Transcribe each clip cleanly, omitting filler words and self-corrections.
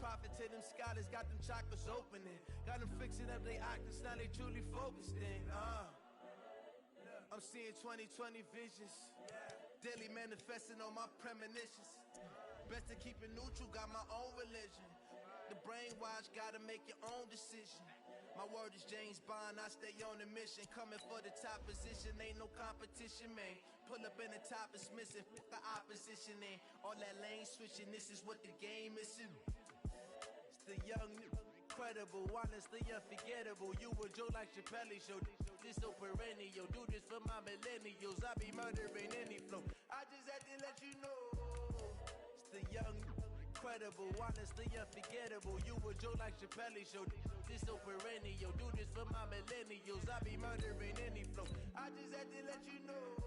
profit to them scholars, got them chakras opening. Got them fixing up their octaves, now they truly focused in. I'm seeing 2020 visions, daily manifesting on my premonitions. Best to keep it neutral, got my own religion. The brainwash, gotta make your own decision. My word is James Bond, I stay on a mission. Coming for the top position, ain't no competition, man. Pull up in the top, it's missing, the opposition in. All that lane switching, this is what the game is. It's the young, incredible, honestly unforgettable. You a Joe like Chappelle show, this so perennial. Do this for my millennials, I be murdering any flow. I just had to let you know. It's the young, incredible, honestly unforgettable. You a Joe like Chappelle show, this so perennial. Do this for my millennials, I be murdering any flow. I just had to let you know.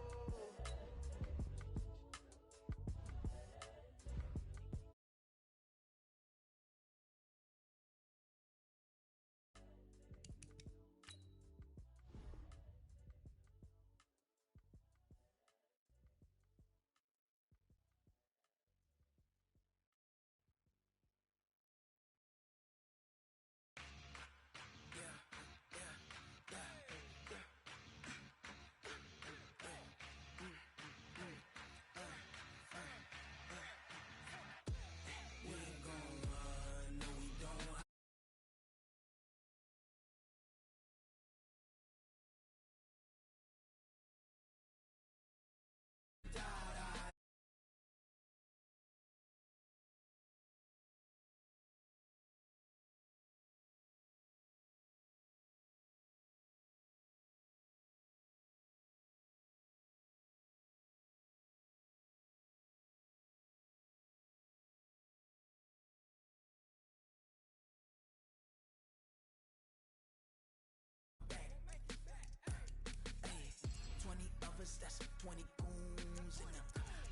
That's 20 goons in the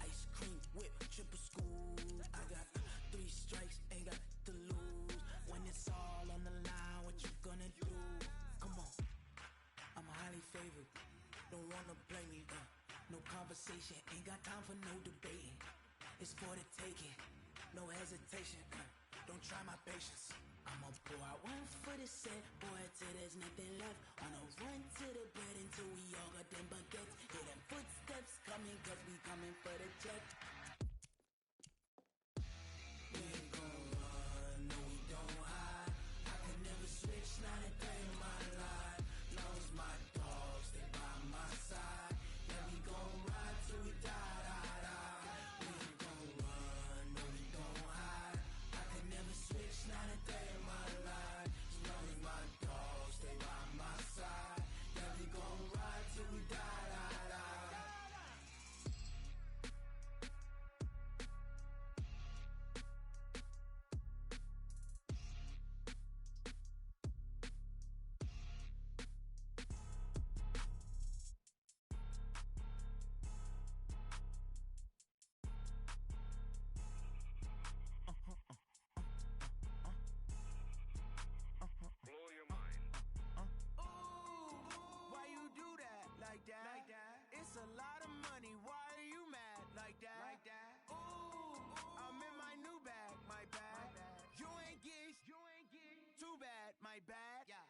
ice cream whip, triple school. I got 3 strikes, ain't got to lose. When it's all on the line, what you gonna do? Come on, I'm highly favored, don't wanna blame me. No conversation, ain't got time for no debating. It's for the taking, no hesitation. Don't try my patience. I'ma pour out one for the set, boy, till there's nothing left. On a run to the bread until we all got them baguettes. Hear them footsteps coming, cause we coming for the check. We ain't gon' run, no we don't hide. I can never switch, not a day in my life. Long as my dogs, they by my side. Yeah, we gon' ride till we die, die, die. We ain't gon' run, no we don't hide. I can never switch, not a day in my life. As long as my dogs, they by my side. Yeah, we gon' ride till we die, die, die. Blow your mind. Why you do that like that? Like that? It's a lot of money. Why are you mad like that? Like that? Ooh, I'm in my new bag. My bad. You ain't geeks. Too bad. My bad. Yeah.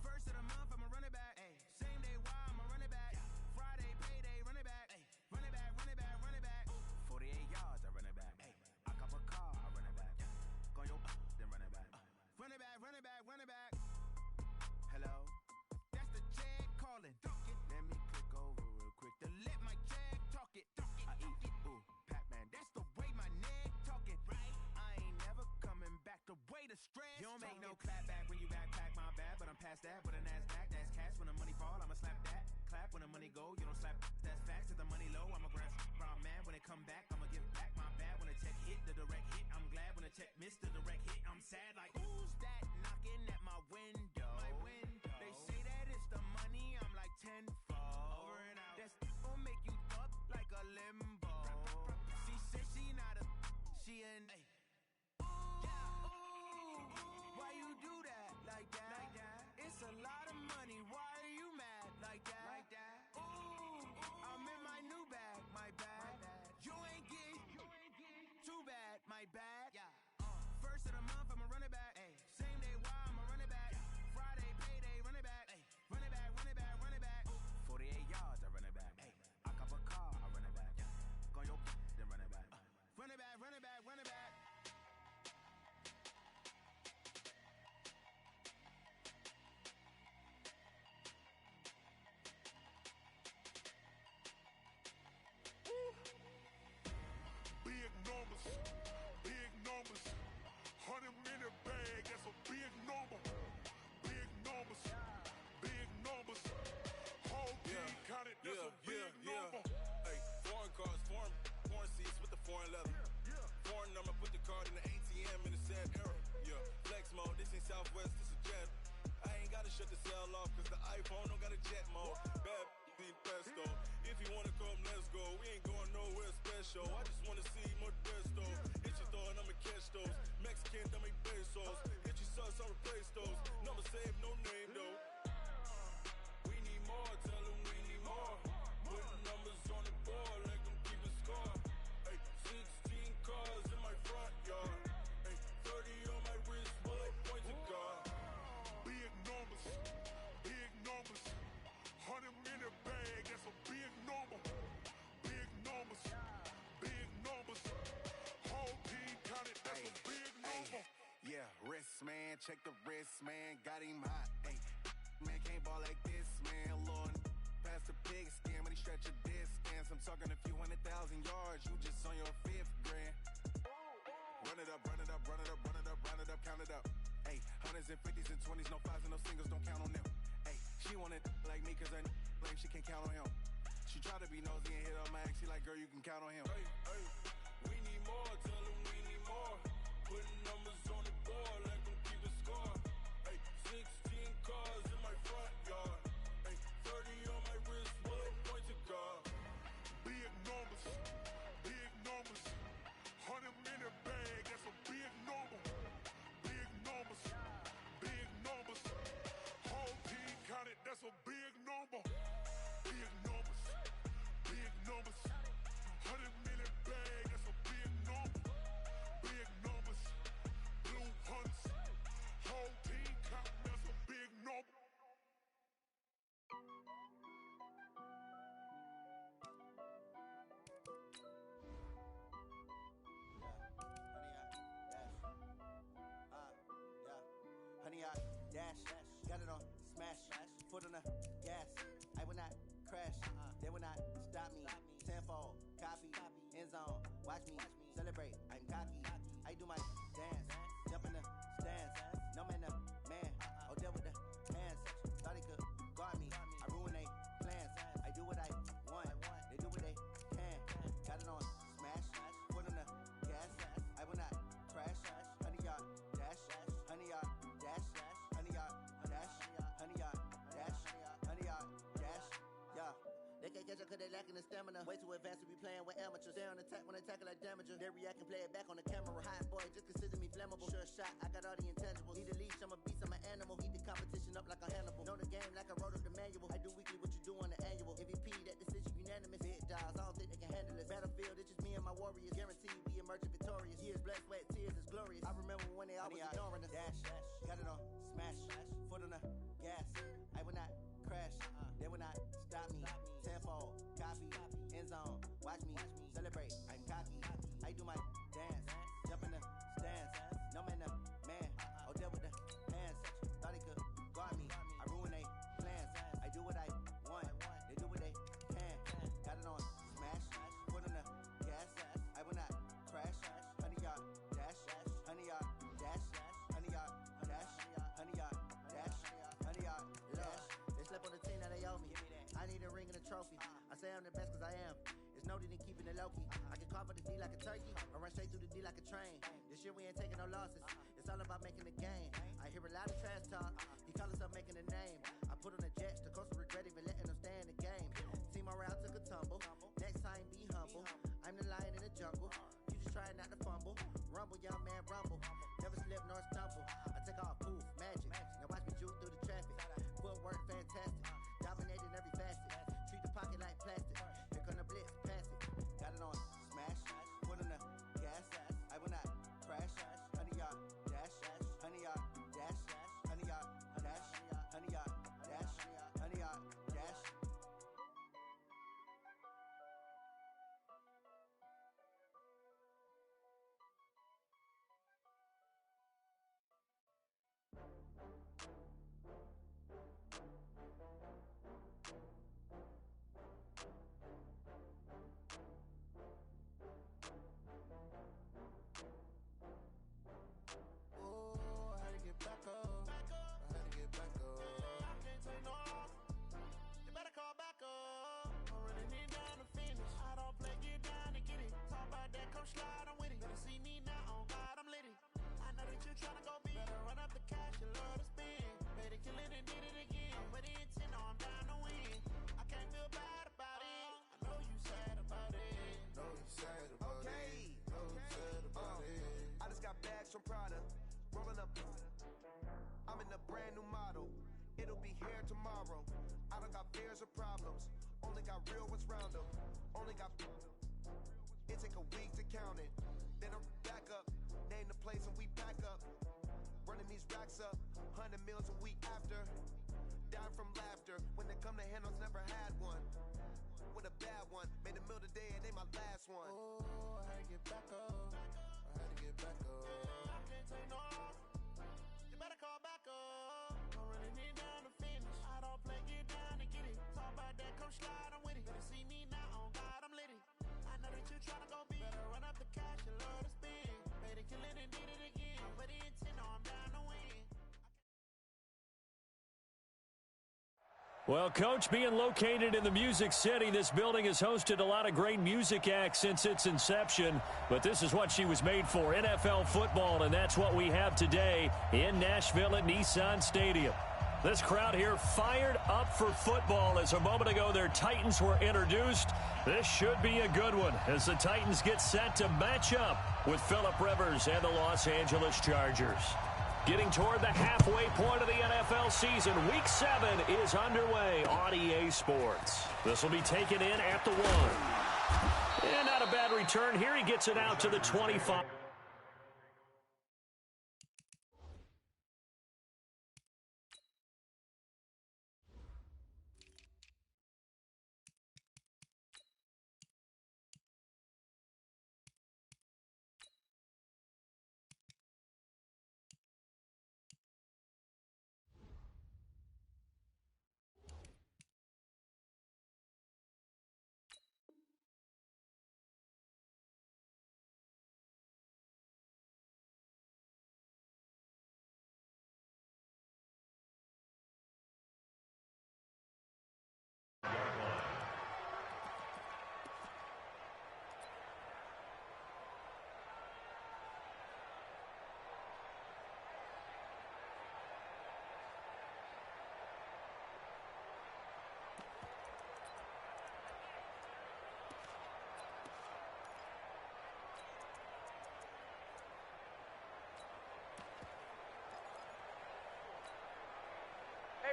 First of the month, I'ma run it back. Ay. Same day, why I'ma run it back? Yeah. Friday, payday, run it back. Ay. Run it back, run it back, run it back. 48 yards, I run it back. Ay. I cop a car, I run it back. Yeah. Go on your then run it back. Run it back, run it back, run it back. Hello? That's the check calling. Let me click over real quick to let my check talk it. I eat it, ooh, Pac-Man. That's the way my neck talking. Right? I ain't never coming back. The way the stress. You don't make no clap back when you backpack my bad, but I'm past that. With a NASDAQ, that's cash. When the money fall, I'ma slap that. Clap when the money go, you don't slap. That's facts. If the money low, I'ma grab round man. When it come back, I'ma give back my bad. When the check hit, the direct hit. I'm glad when the check missed the direct hit. I'm sad like who's that knocking at my window? My window. They say that it's the money. I'm like tenfold. Over and out. That's gon' make you up like a limbo. She said she not a. She an. Why you do that like that? Like that? It's a lot of money. Why are you mad like that? Like that? Ooh, I'm in my new bag. My bad. You ain't geek. Too bad. My bad. Yeah. First of the month, shut the cell off, cause the iPhone don't got a jet mode. Bad in pesto. If you wanna come, let's go. We ain't going nowhere special. I just wanna see more desto. Hit your thought, I'ma catch those. Mexican, dummy pesos. Hit your sus, I'll replace those. Number save, no name though. We need more, tell them we need more. Putting numbers on the board, like them keeping score. Ay, 16 cars in my front yard. Ay, 30 on my wrist, bullet pointed guard. Big numbers, 100 minute bag, that's a big number. Big numbers, whole team counted, that's a big number. Yeah, wrist man, check the wrist man, got him hot. Ay, man can't ball like this, man. Lord, past the pig skin when he stretch a distance. I'm talking a few 100,000 yards, you just on your 5th grand. Run it up, run it up, run it up, run it up, run it up, count it up. Ay, hundreds and 50s and 20s, no 5s and no singles, don't count on them. Ay, she wanted like me cause her lame, she can't count on him. She tried to be nosy and hit up my ex, she like, girl, you can count on him. Ay, ay, we need more, tell them we need more. Putting numbers on the board, like them keeping score. Ay, 16 cars in my front yard. Ay, 30 on my wrist, bullet pointed guard. Big numbers, 100 minute bag, that's a big number. Big numbers, whole team counted, that's a big number. Big numbers, 100 minute bag, that's a big number. Big numbers, blue hunts, whole team counting, that's a big number. Honey, I dash, got it on smash, foot on the gas. I will not crash, they will not stop me. Tenfold, copy, end zone, watch me celebrate. I'm cocky, I do my dance, jump in the stands. No man, the man, oh, deal with the hands. Thought he could guard me, I ruin they plans. I do what I want, they do what they can. Got it on smash, foot on the gas. I will not crash, honey, y'all dash, honey, y'all dash, honey, y'all dash, honey, y'all dash, honey, y'all dash, yeah. They can't catch up cause they lacking the stamina. Way too advanced to be playing with amateurs. Stay on attack when they tackle like damager. They react and play it back on the camera. Hot boy, just consider me flammable. Sure shot, I got all the intangibles. Need a leash, I'm a beast, I'm an animal. Heat the competition up like a Hannibal. Know the game like I wrote up the manual. I do weekly what you do on the annual. MVP, that decision unanimous. Big dials, I don't think they can handle this. Battlefield, it's just me and my warriors. Guaranteed we emerging victorious. Years, blood, sweat, tears is glorious. I remember when they always ignoring us. Dash, got it on smash, foot on the gas. I will not crash, they will not stop me. Tenfold, copy, end zone, watch me celebrate. I'm cocky, I do my dance, jump in the stands. No man, the man, oh, deal with the hands. Thought he could guard me, I ruin they plans. I do what I want, they do what they can. Got it on smash, foot on the gas. I will not crash, honey, y'all dash, honey, y'all dash, honey, y'all dash, honey, y'all dash, honey, y'all dash. They slept on the team, now they owe me. I need a ring and a trophy. I say I'm the best cause I am. It's no need in keeping it low key. I can carve up the D like a turkey, or run straight through the D like a train. This year we ain't taking no losses. It's all about making the game. I hear a lot of trash talk. He call himself making a name. I put on the jets, the coast regret even letting them stay in the game. Team around took a tumble. Next time be humble. I'm the lion in the jungle. You just try not to fumble. Rumble, young man, rumble. Never slip nor stumble. I take off, poof, magic. Now watch me juke through the traffic. Footwork fantastic. Dominating every facet. Treat the pocket like plastic. Here come the blitz, pass it. Got it on smash, foot on the gas. I will not crash. Honey, y'all dash, honey, y'all dash, honey, y'all dash, honey, y'all dash, honey, y'all dash. from Prada. Rolling up. I'm in a brand new model. It'll be here tomorrow. I don't got fears or problems. Only got real ones round them. Only got. It take a week to count it. Then I'm back up. Name the place and we back up. Running these racks up. 100 meals a week after. Dying from laughter. When they come to handles, never had one. With a bad one. Made a meal today and they my last one. Oh, I had to get back up. I had to get back up. I can't take no off. You better call back up. I'm running it down to finish. I don't play, get down and get it. Talk about that, come slide, I'm with it. Better see me now, on God, I'm lit it. I know that you tryna go big. Better run up the cash and love to spend. Made it, kill it, and did it again. I'm with the intent, no, I'm down to win. Well, Coach, being located in the Music City, this building has hosted a lot of great music acts since its inception. But this is what she was made for, NFL football, and that's what we have today in Nashville at Nissan Stadium. This crowd here fired up for football as a moment ago their Titans were introduced. This should be a good one as the Titans get set to match up with Phillip Rivers and the Los Angeles Chargers. Getting toward the halfway point of the NFL season, Week 7 is underway on EA Sports. This will be taken in at the 1. And not a bad return here. He gets it out to the 25.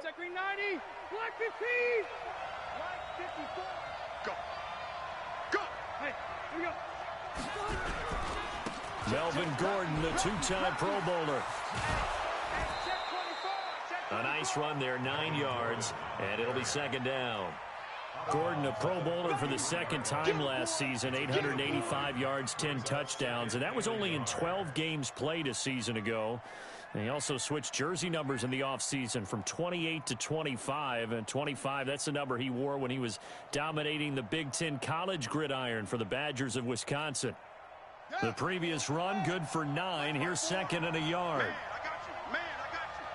Check green 90, black 15, black 54. Go. Go. Hey, here we go. Melvin Gordon, the two-time Pro Bowler. A nice run there, 9 yards, and it'll be second down. Gordon, a Pro Bowler for the second time last season, 885 yards, 10 touchdowns, and that was only in 12 games played a season ago. And he also switched jersey numbers in the offseason from 28 to 25. And 25, that's the number he wore when he was dominating the Big Ten college gridiron for the Badgers of Wisconsin. The previous run, good for 9. Here's second and a yard. Man, I got you. Man, I got you.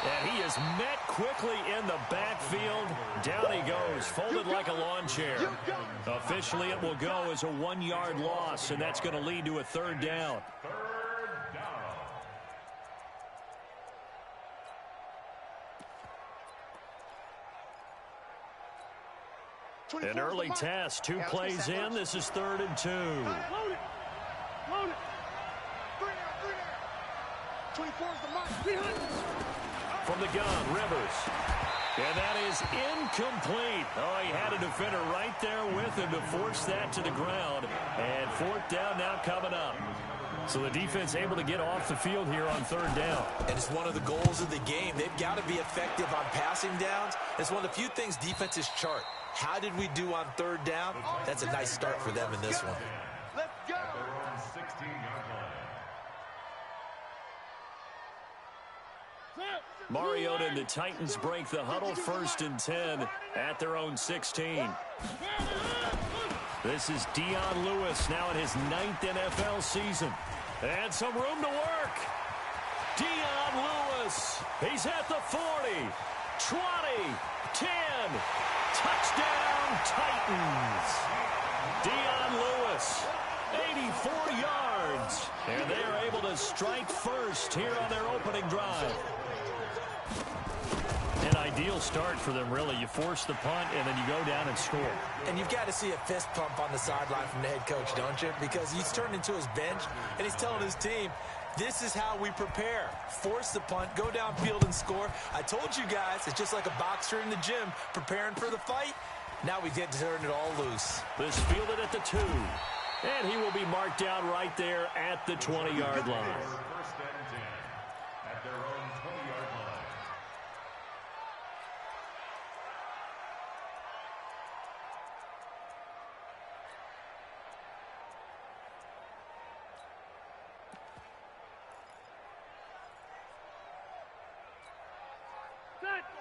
And he is met quickly in the backfield. Down he goes, folded like a lawn chair. Officially, it will go as a 1-yard loss, and that's going to lead to a third down. An early test, 2 plays in. This is 3rd and 2. Load it. Load it. 3 down. 24 is the mark. 300. From the gun, Rivers. And that is incomplete. Oh, he had a defender right there with him to force that to the ground. And 4th down now coming up. So the defense able to get off the field here on 3rd down. And it's one of the goals of the game. They've got to be effective on passing downs. It's one of the few things defenses chart. How did we do on 3rd down? That's a nice start for them in this one. Let's go. Mariota and the Titans break the huddle, 1st and 10 at their own 16. This is Dion Lewis now in his 9th NFL season. And some room to work. Dion Lewis, he's at the 40, 20, 10, touchdown Titans. Dion Lewis, 84 yards. And they are able to strike first here on their opening drive. And Ideal start for them, really. You force the punt, and then you go down and score. And you've got to see a fist pump on the sideline from the head coach, don't you? Because he's turned into his bench, and he's telling his team, this is how we prepare. Force the punt, go downfield and score. I told you guys, it's just like a boxer in the gym preparing for the fight. Now we get to turn it all loose. This fielded at the 2. And he will be marked down right there at the 20-yard line. First and 10 at their own 20-yard line.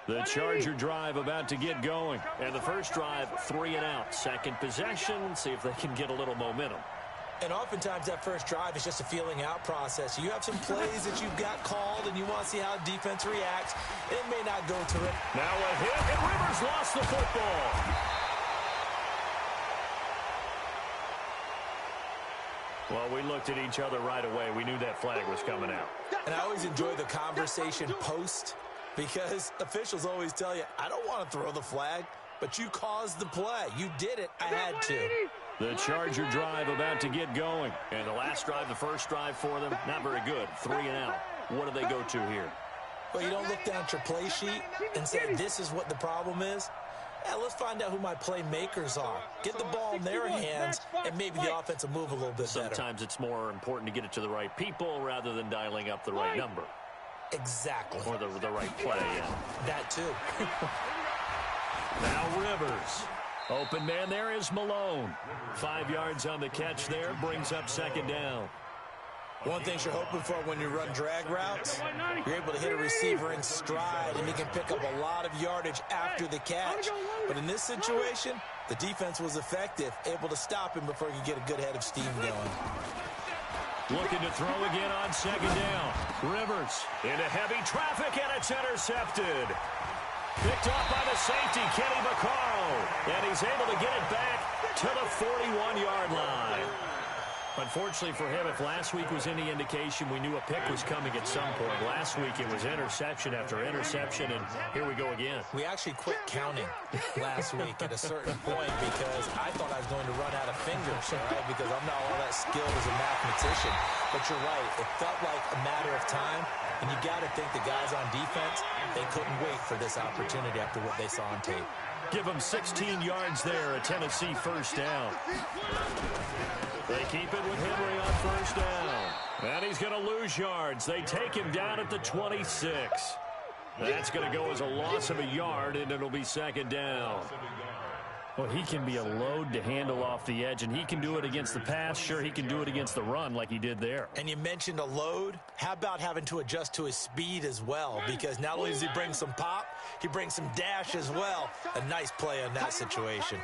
The Charger drive about to get going. And the first drive, 3 and out. Second possession, see if they can get a little momentum. And oftentimes that first drive is just a feeling out process. You have some plays that you've got called, and you want to see how defense reacts. It may not go to it. Now a hit, and Rivers lost the football. Well, we looked at each other right away. We knew that flag was coming out. And I always enjoy the conversation post, because officials always tell you, I don't want to throw the flag, but you caused the play. You did it. I had to. The Charger drive about to get going. And the last drive, the first drive for them, not very good. 3 and out. What do they go to here? Well, you don't look down at your play sheet and say, this is what the problem is. Let's find out who my playmakers are. Get the ball in their hands, and maybe the offense will move a little bit better. Sometimes it's more important to get it to the right people rather than dialing up the right number. Exactly. Or the right play, yeah. That too. Now Rivers. Open man there is Malone. 5 yards on the catch there, brings up second down. One thing you're hoping for when you run drag routes, you're able to hit a receiver in stride, and he can pick up a lot of yardage after the catch. But in this situation, the defense was effective, able to stop him before he could get a good head of steam going. Looking to throw again on second down. Rivers into heavy traffic, and it's intercepted. Picked off by the safety, Kenny Vaccaro. And he's able to get it back to the 41-yard line. Unfortunately for him, if last week was any indication, we knew a pick was coming at some point. Last week it was interception after interception, and here we go again. We actually quit counting last week at a certain point because I thought I was going to run out of fingers, all right, because I'm not all that skilled as a mathematician. But you're right, it felt like a matter of time, and you got to think the guys on defense, they couldn't wait for this opportunity after what they saw on tape. Give them 16 yards there, a Tennessee first down. They keep it with Henry on first down. And he's going to lose yards. They take him down at the 26. That's going to go as a loss of a yard, and it'll be second down. Well, he can be a load to handle off the edge, and he can do it against the pass. Sure, he can do it against the run like he did there. And you mentioned a load. How about having to adjust to his speed as well? Because not only does he bring some pop, he brings some dash as well. A nice play on that situation.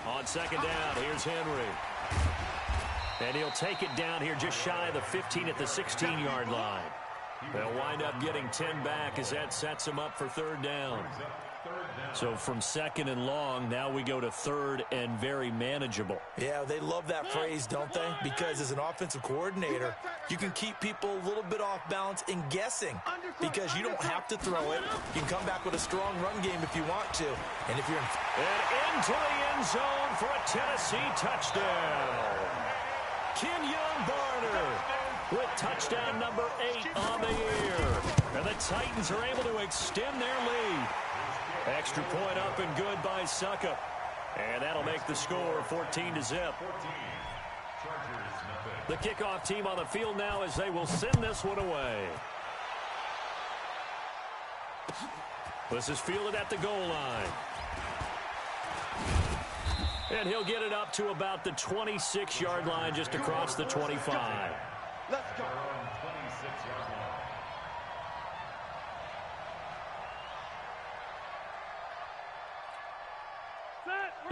On second down, here's Henry. And he'll take it down here just shy of the 15 at the 16-yard line. They'll wind up getting 10 back as that sets him up for third down. So from second and long, now we go to third and very manageable. Yeah, they love that phrase, don't they? Because as an offensive coordinator, you can keep people a little bit off balance in guessing because you don't have to throw it. You can come back with a strong run game if you want to. And if you're and into the end zone for a Tennessee touchdown. Kenyon Barner with touchdown number 8 on the year. And the Titans are able to extend their lead. Extra point up and good by Suckup. And that'll make the score 14-0. The kickoff team on the field now as they will send this one away. This is fielded at the goal line. And he'll get it up to about the 26-yard line just across the 25. Let's go. 26-yard line.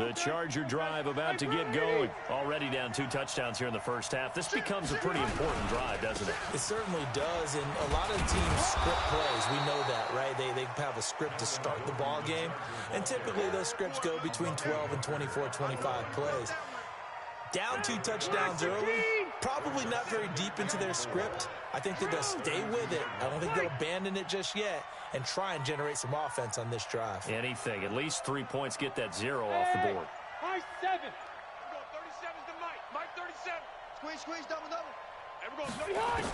The Charger drive about to get going. Already down 2 touchdowns here in the first half. This becomes a pretty important drive, doesn't it? It certainly does, and a lot of teams script plays. We know that, right? They have a script to start the ball game, and typically those scripts go between 12 and 24, 25 plays. Down 2 touchdowns early, probably not very deep into their script. I think that they'll stay with it. I don't think they'll abandon it just yet and try and generate some offense on this drive. Anything. At least 3 points, get that 0 off the board. Mike 7. We're going 37's to Mike. Mike 37. Squeeze, double. And we're going 30 high.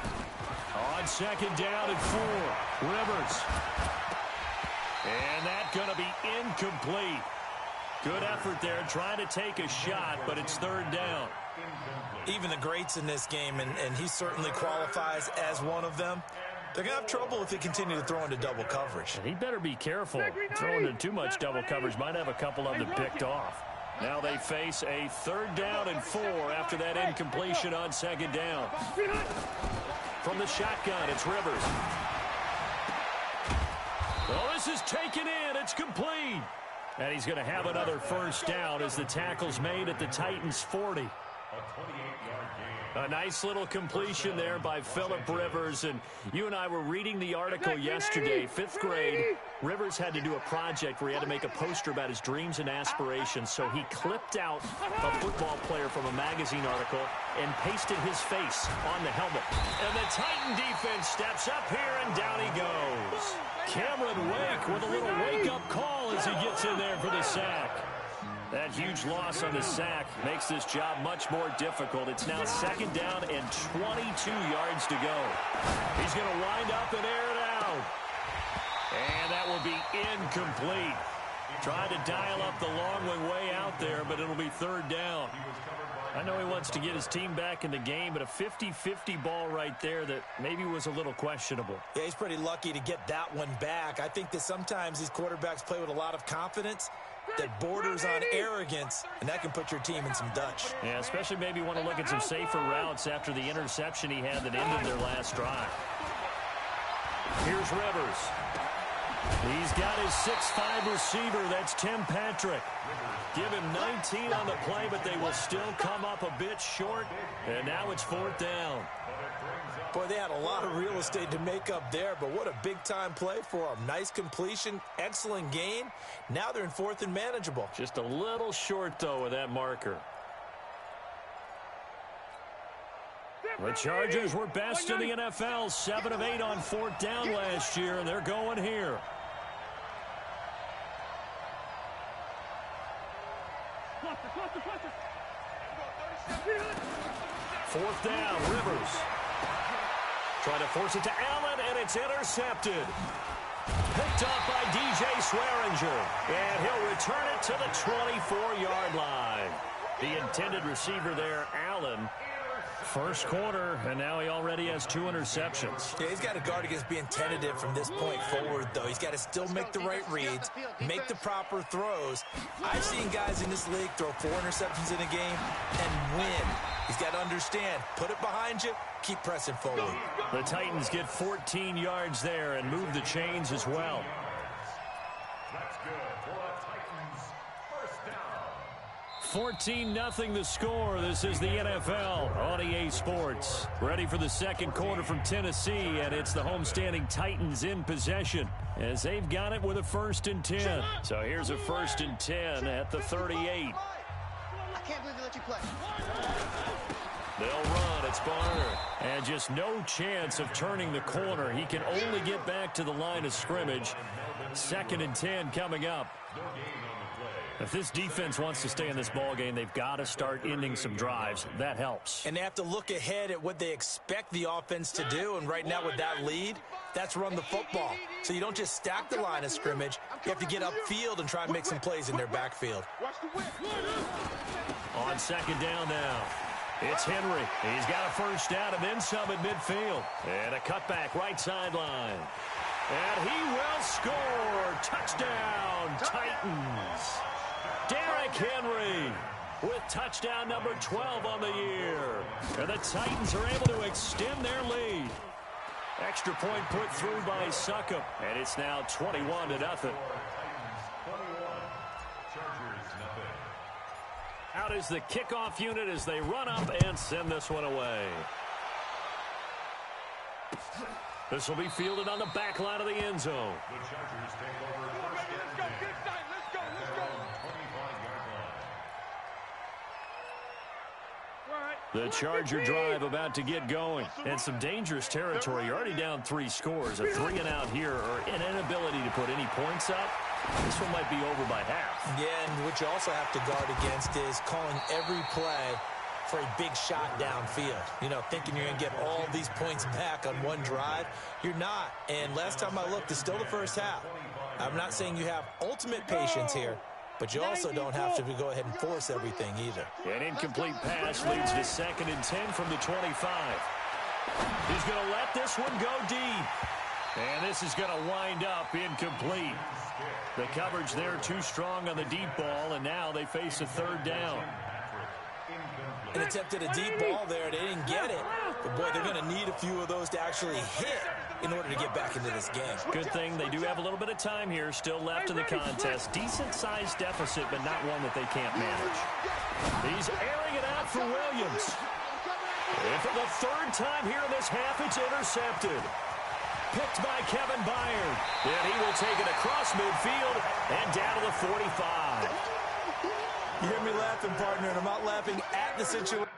On second down and 4. Rivers. And that's going to be incomplete. Good effort there, trying to take a shot, but it's third down. Even the greats in this game, and he certainly qualifies as one of them, they're going to have trouble if they continue to throw into double coverage. And he better be careful. Throwing into too much double coverage might have a couple of them picked off. Now they face a third down and 4 after that incompletion on second down. From the shotgun, it's Rivers. Well, this is taken in. It's complete. And he's going to have another first down as the tackle's made at the Titans' 40. A nice little completion there by Phillip Rivers. And you and I were reading the article yesterday, 5th grade. Rivers had to do a project where he had to make a poster about his dreams and aspirations. So he clipped out a football player from a magazine article and pasted his face on the helmet. And the Titan defense steps up here, and down he goes. Cameron Wake with a little wake-up call as he gets in there for the sack. That huge loss on the sack makes this job much more difficult. It's now second down and 22 yards to go. He's going to wind up and air it out. And that will be incomplete. Trying to dial up the long way out there, but it'll be third down. I know he wants to get his team back in the game, but a 50-50 ball right there that maybe was a little questionable. Yeah, he's pretty lucky to get that one back. I think that sometimes these quarterbacks play with a lot of confidence that borders on arrogance, and that can put your team in some Dutch. Yeah, especially maybe want to look at some safer routes after the interception he had that ended their last drive. Here's Rivers. He's got his 6'5 receiver. That's Tim Patrick. Give him 19 on the play, but they will still come up a bit short. And now it's fourth down. Boy, they had a lot of real estate to make up there, but what a big-time play for them. Nice completion, excellent gain. Now they're in fourth and manageable. Just a little short, though, with that marker. The Chargers were best in the NFL, 7 of 8 on fourth down last year, and they're going here. Fourth down, Rivers. Trying to force it to Allen, and it's intercepted. Picked up by DJ Swearinger, and he'll return it to the 24-yard line. The intended receiver there, Allen. First quarter, and now he already has 2 interceptions. Yeah, he's got to guard against being tentative from this point forward, though. He's got to still make the right reads, make the proper throws. I've seen guys in this league throw 4 interceptions in a game and win. He's got to understand, put it behind you, keep pressing forward. The Titans get 14 yards there and move the chains as well. That's good for the Titans. First down. 14-0 the score. This is the NFL on EA Sports. Ready for the second quarter from Tennessee, and it's the homestanding Titans in possession as they've got it with a 1st and 10. So here's a 1st and 10 at the 38. I can't believe they let you play. They'll run. It's Barner. And just no chance of turning the corner. He can only get back to the line of scrimmage. 2nd and 10 coming up. If this defense wants to stay in this ballgame, they've got to start ending some drives. That helps. And they have to look ahead at what they expect the offense to do. And right now with that lead, that's run the football. So you don't just stack the line of scrimmage. You have to get upfield and try and make some plays in their backfield. On second down now, it's Henry. He's got a first down and then some at midfield. And a cutback right sideline. And he will score. Touchdown, Titans. Derrick Henry with touchdown number 12 on the year. And the Titans are able to extend their lead. Extra point put through by Succop. And it's now 21-0. Out is the kickoff unit as they run up and send this one away. This will be fielded on the back line of the end zone. The Chargers take over first and 10. Let's go. 25-yard line. The Charger drive about to get going. And some dangerous territory. You're already down 3 scores. A 3-and-out here or an inability to put any points up. This one might be over by half. Yeah, and what you also have to guard against is calling every play for a big shot downfield. You know, thinking you're going to get all these points back on one drive. You're not. And last time I looked, it's still the first half. I'm not saying you have ultimate patience here, but you also don't have to go ahead and force everything either. An incomplete pass leads to 2nd and 10 from the 25. He's going to let this one go deep. And this is going to wind up incomplete. The coverage there too strong on the deep ball, and now they face a 3rd down. An attempt at a deep ball there. They didn't get it. But, boy, they're going to need a few of those to actually hit in order to get back into this game. Good thing they do have a little bit of time here still left in the contest. Decent-sized deficit, but not one that they can't manage. He's airing it out for Williams. And for the 3rd time here in this half, it's intercepted. Picked by Kevin Byard. And he will take it across midfield and down to the 45. You hear me laughing, partner, and I'm not laughing at the situation.